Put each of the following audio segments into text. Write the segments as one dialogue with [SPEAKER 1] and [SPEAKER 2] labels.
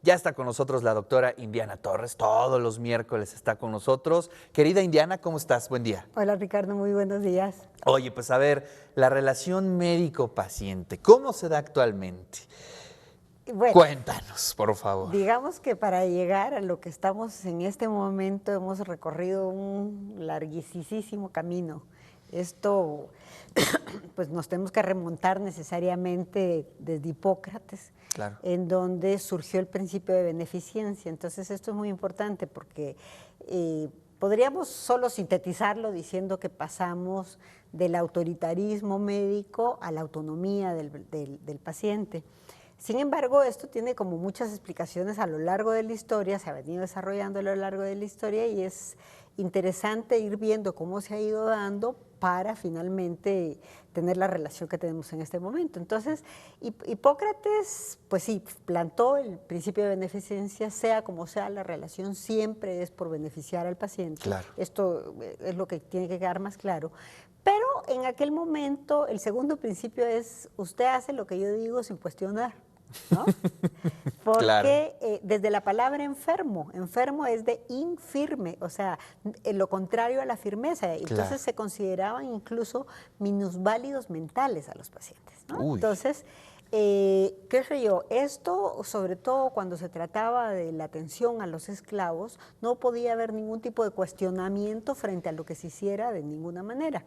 [SPEAKER 1] Ya está con nosotros la doctora Indiana Torres, todos los miércoles está con nosotros. Querida Indiana, ¿cómo estás? Buen día.
[SPEAKER 2] Hola Ricardo, muy buenos días.
[SPEAKER 1] Oye, pues a ver, la relación médico-paciente, ¿cómo se da actualmente?
[SPEAKER 2] Bueno,
[SPEAKER 1] Cuéntanos, por favor.
[SPEAKER 2] digamos que para llegar a lo que estamos en este momento hemos recorrido un larguísimo camino. Esto, pues nos tenemos que remontar necesariamente desde Hipócrates,
[SPEAKER 1] Claro.
[SPEAKER 2] en donde surgió el principio de beneficencia. Entonces esto es muy importante porque podríamos solo sintetizarlo diciendo que pasamos del autoritarismo médico a la autonomía del paciente. Sin embargo, esto tiene como muchas explicaciones a lo largo de la historia, se ha venido desarrollando a lo largo de la historia y es interesante ir viendo cómo se ha ido dando para finalmente tener la relación que tenemos en este momento. Entonces, Hipócrates, pues sí, plantó el principio de beneficencia, sea como sea, la relación siempre es por beneficiar al paciente.
[SPEAKER 1] Claro.
[SPEAKER 2] Esto es lo que tiene que quedar más claro. Pero en aquel momento, el segundo principio es, usted hace lo que yo digo sin cuestionar, ¿no? Porque
[SPEAKER 1] Claro.
[SPEAKER 2] desde la palabra enfermo, enfermo es de infirme, o sea, lo contrario a la firmeza. Entonces
[SPEAKER 1] Claro.
[SPEAKER 2] se consideraban incluso minusválidos mentales a los pacientes, ¿no?
[SPEAKER 1] Uy.
[SPEAKER 2] Entonces, qué sé yo, esto sobre todo cuando se trataba de la atención a los esclavos, no podía haber ningún tipo de cuestionamiento frente a lo que se hiciera de ninguna manera.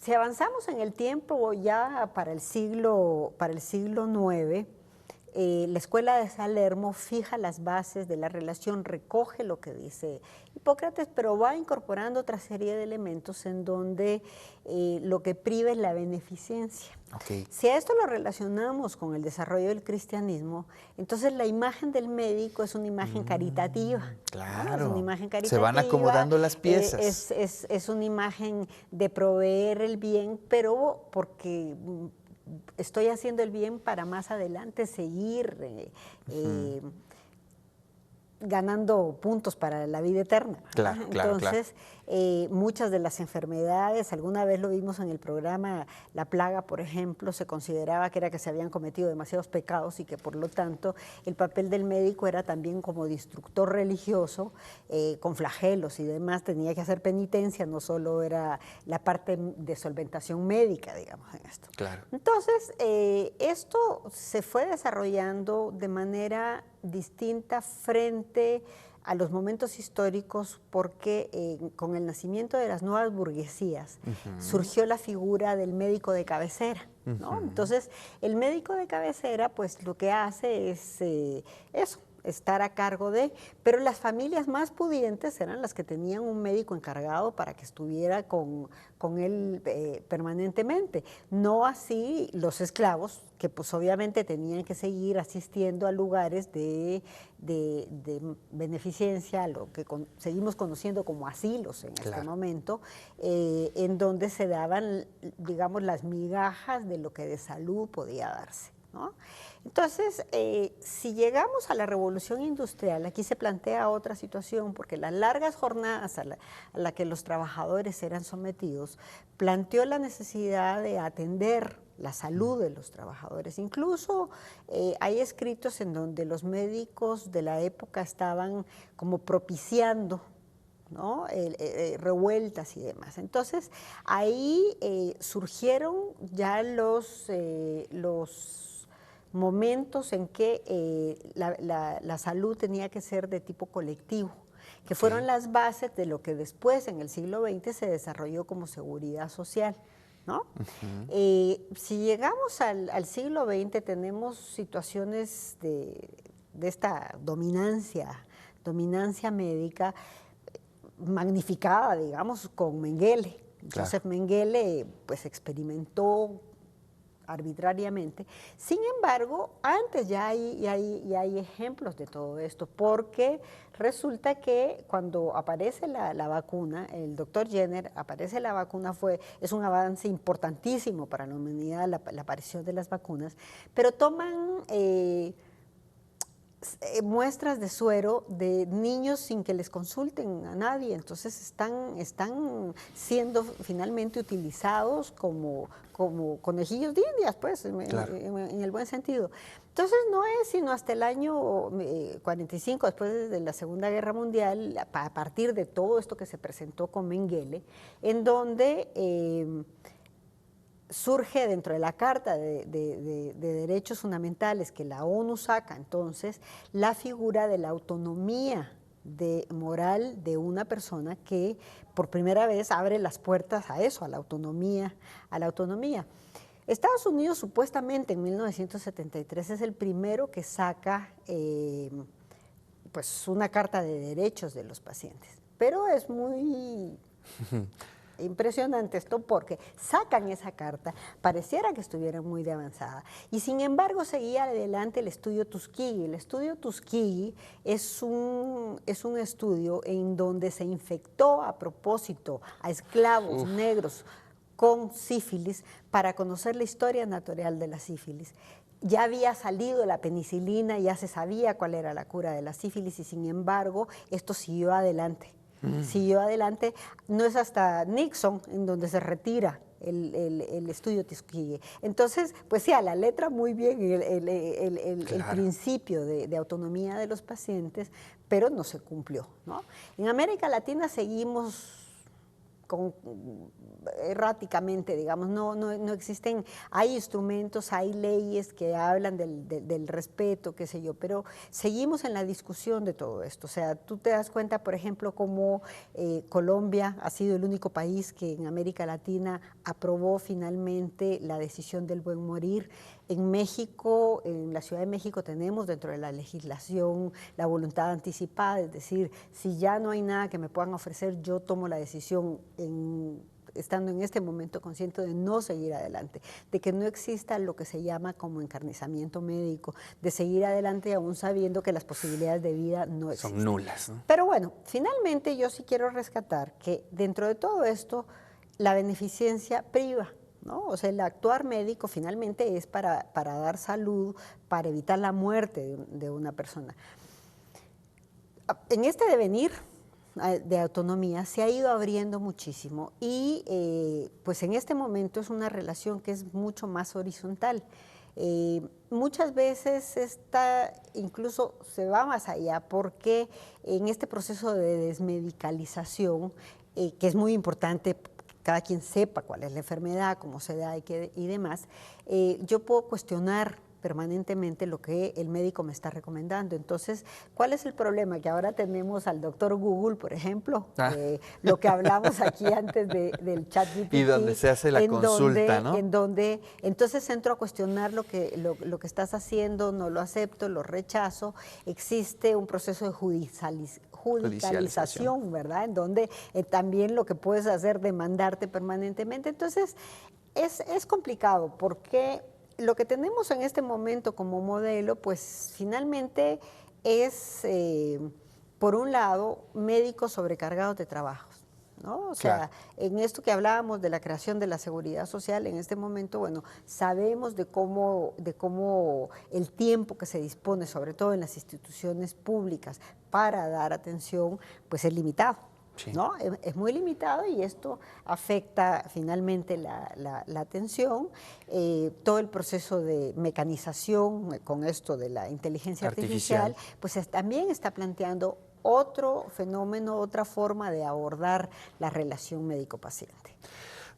[SPEAKER 2] Si avanzamos en el tiempo ya para el siglo IX, la escuela de Salermo fija las bases de la relación, recoge lo que dice Hipócrates, pero va incorporando otra serie de elementos en donde lo que priva es la beneficencia.
[SPEAKER 1] Okay.
[SPEAKER 2] Si a esto lo relacionamos con el desarrollo del cristianismo, entonces la imagen del médico es una imagen caritativa.
[SPEAKER 1] Claro.
[SPEAKER 2] ¿No? Es una imagen caritativa.
[SPEAKER 1] Se van acomodando las piezas.
[SPEAKER 2] Es una imagen de proveer el bien, pero porque estoy haciendo el bien para más adelante seguir ganando puntos para la vida eterna.
[SPEAKER 1] Claro, claro,
[SPEAKER 2] entonces, muchas de las enfermedades, alguna vez lo vimos en el programa, la plaga, por ejemplo, se consideraba que era que se habían cometido demasiados pecados y que por lo tanto el papel del médico era también como de instructor religioso, con flagelos y demás, tenía que hacer penitencia, no solo era la parte de solventación médica, digamos, en esto.
[SPEAKER 1] Claro.
[SPEAKER 2] Entonces, esto se fue desarrollando de manera distinta frente a los momentos históricos porque con el nacimiento de las nuevas burguesías surgió la figura del médico de cabecera, ¿no? Entonces, el médico de cabecera pues lo que hace es eso, estar a cargo de, pero las familias más pudientes eran las que tenían un médico encargado para que estuviera con él permanentemente, no así los esclavos, que pues obviamente tenían que seguir asistiendo a lugares de beneficencia, lo que seguimos conociendo como asilos en este momento, en donde se daban, digamos, las migajas de lo que de salud podía darse, ¿no? Entonces, si llegamos a la revolución industrial, aquí se plantea otra situación, porque las largas jornadas a la que los trabajadores eran sometidos, planteó la necesidad de atender la salud de los trabajadores. Incluso hay escritos en donde los médicos de la época estaban como propiciando, ¿no? Revueltas y demás. Entonces, ahí surgieron ya los momentos en que la salud tenía que ser de tipo colectivo, que fueron las bases de lo que después, en el siglo XX, se desarrolló como seguridad social, ¿no? Si llegamos al siglo XX, tenemos situaciones de esta dominancia médica magnificada, digamos, con Mengele. Joseph Mengele pues experimentó arbitrariamente. Sin embargo, antes ya hay ejemplos de todo esto, porque resulta que cuando aparece la vacuna, el doctor Jenner, aparece la vacuna, es un avance importantísimo para la humanidad, la aparición de las vacunas, pero toman muestras de suero de niños sin que les consulten a nadie, entonces están siendo finalmente utilizados como conejillos de indias, pues,
[SPEAKER 1] Claro.
[SPEAKER 2] en el buen sentido. Entonces no es sino hasta el año 45, después de la Segunda Guerra Mundial, a partir de todo esto que se presentó con Mengele, en donde surge dentro de la Carta de Derechos Fundamentales que la ONU saca entonces la figura de la autonomía moral de una persona que por primera vez abre las puertas a eso, a la autonomía, a la autonomía. Estados Unidos supuestamente en 1973 es el primero que saca pues una carta de derechos de los pacientes, pero es muy impresionante esto porque sacan esa carta, pareciera que estuviera muy de avanzada, y sin embargo seguía adelante el estudio Tuskegee. El estudio Tuskegee es un estudio en donde se infectó a propósito a esclavos negros con sífilis para conocer la historia natural de la sífilis. Ya había salido la penicilina, ya se sabía cuál era la cura de la sífilis y sin embargo esto siguió adelante. Siguió adelante, no es hasta Nixon en donde se retira el estudio Tuskegee. Entonces, pues sí, a la letra muy bien el principio de autonomía de los pacientes, pero no se cumplió, ¿no? En América Latina seguimos erráticamente, digamos, no existen, hay instrumentos, hay leyes que hablan del respeto, qué sé yo, pero seguimos en la discusión de todo esto. O sea, tú te das cuenta, por ejemplo, cómo Colombia ha sido el único país que en América Latina aprobó finalmente la decisión del buen morir. En México, en la Ciudad de México, tenemos dentro de la legislación la voluntad anticipada, es decir, si ya no hay nada que me puedan ofrecer, yo tomo la decisión estando en este momento consciente de no seguir adelante, de que no exista lo que se llama como encarnizamiento médico, de seguir adelante aún sabiendo que las posibilidades de vida no existen.
[SPEAKER 1] Son nulas, ¿no?
[SPEAKER 2] Pero bueno, finalmente yo sí quiero rescatar que dentro de todo esto, la beneficencia priva, ¿no? O sea, el actuar médico finalmente es para dar salud, para evitar la muerte de una persona. En este devenir de autonomía se ha ido abriendo muchísimo y pues en este momento es una relación que es mucho más horizontal. Muchas veces incluso se va más allá porque en este proceso de desmedicalización, que es muy importante, cada quien sepa cuál es la enfermedad, cómo se da y demás, yo puedo cuestionar permanentemente lo que el médico me está recomendando. Entonces, ¿cuál es el problema? Que ahora tenemos al doctor Google, por ejemplo, lo que hablamos aquí antes del chat GPT.
[SPEAKER 1] Y donde se hace la consulta, ¿no?
[SPEAKER 2] En donde entonces entro a cuestionar lo que estás haciendo, no lo acepto, lo rechazo. Existe un proceso de judicialización, ¿verdad? En donde también lo que puedes hacer demandarte permanentemente. Entonces, es complicado porque lo que tenemos en este momento como modelo, pues finalmente es, por un lado, médicos sobrecargados de trabajos, ¿no? O sea, en esto que hablábamos de la creación de la seguridad social, en este momento, bueno, sabemos de cómo el tiempo que se dispone, sobre todo en las instituciones públicas, para dar atención, pues es limitado. Sí. ¿No? Es muy limitado y esto afecta finalmente la atención, todo el proceso de mecanización con esto de la inteligencia artificial pues también está planteando otro fenómeno, otra forma de abordar la relación médico-paciente.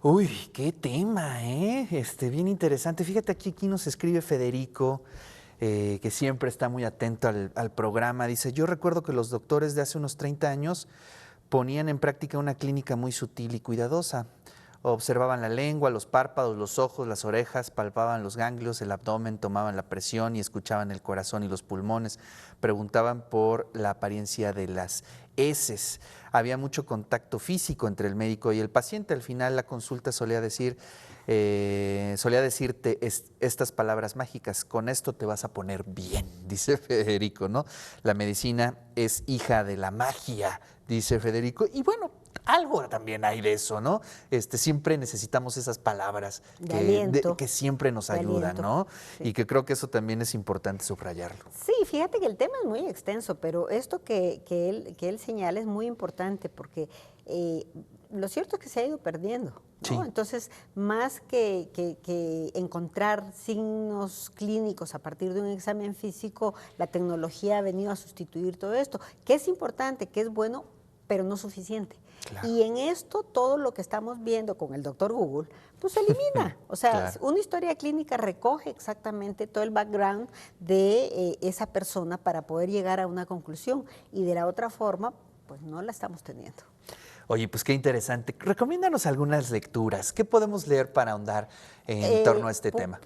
[SPEAKER 1] Uy, qué tema, ¿eh? Bien interesante. Fíjate, aquí nos escribe Federico, que siempre está muy atento al programa. Dice, yo recuerdo que los doctores de hace unos 30 años ponían en práctica una clínica muy sutil y cuidadosa. Observaban la lengua, los párpados, los ojos, las orejas, palpaban los ganglios, el abdomen, tomaban la presión y escuchaban el corazón y los pulmones. Preguntaban por la apariencia de las heces. Había mucho contacto físico entre el médico y el paciente. Al final la consulta solía decirte estas palabras mágicas: con esto te vas a poner bien, dice Federico, ¿no? La medicina es hija de la magia, dice Federico. Y bueno, algo también hay de eso, ¿no? Siempre necesitamos esas palabras
[SPEAKER 2] De aliento.
[SPEAKER 1] que siempre nos
[SPEAKER 2] De
[SPEAKER 1] ayudan,
[SPEAKER 2] aliento,
[SPEAKER 1] ¿no?
[SPEAKER 2] sí.
[SPEAKER 1] Y que creo que eso también es importante subrayarlo.
[SPEAKER 2] Sí, fíjate que el tema es muy extenso, pero esto que él señala es muy importante porque lo cierto es que se ha ido perdiendo, ¿no?
[SPEAKER 1] Sí.
[SPEAKER 2] Entonces, más que encontrar signos clínicos a partir de un examen físico, la tecnología ha venido a sustituir todo esto, que es importante, que es bueno, pero no suficiente.
[SPEAKER 1] Claro.
[SPEAKER 2] Y en esto, todo lo que estamos viendo con el doctor Google, pues se elimina. O sea,
[SPEAKER 1] Claro.
[SPEAKER 2] una historia clínica recoge exactamente todo el background de esa persona para poder llegar a una conclusión. Y de la otra forma, pues no la estamos teniendo.
[SPEAKER 1] Oye, pues qué interesante. Recomiéndanos algunas lecturas. ¿Qué podemos leer para ahondar en torno a este tema?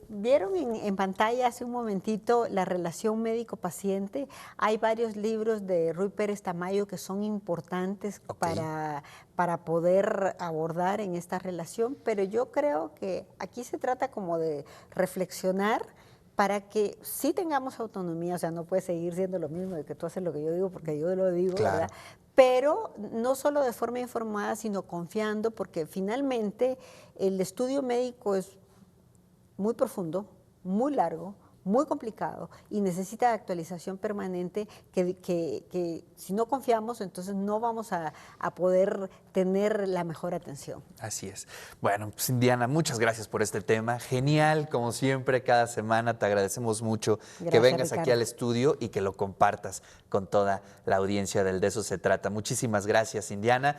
[SPEAKER 2] Vieron en pantalla hace un momentito la relación médico-paciente. Hay varios libros de Ruy Pérez Tamayo que son importantes para poder abordar en esta relación, pero yo creo que aquí se trata como de reflexionar para que sí tengamos autonomía, o sea, no puede seguir siendo lo mismo de que tú haces lo que yo digo porque yo lo digo,
[SPEAKER 1] Claro.
[SPEAKER 2] ¿verdad? Pero no solo de forma informada, sino confiando, porque finalmente el estudio médico es muy profundo, muy largo, muy complicado y necesita actualización permanente que si no confiamos, entonces no vamos a poder tener la mejor atención.
[SPEAKER 1] Así es. Bueno, pues Indiana, muchas gracias por este tema. Genial, como siempre, cada semana te agradecemos mucho que
[SPEAKER 2] Gracias,
[SPEAKER 1] vengas aquí
[SPEAKER 2] Ricardo.
[SPEAKER 1] al estudio y que lo compartas con toda la audiencia del De Eso Se Trata. Muchísimas gracias, Indiana.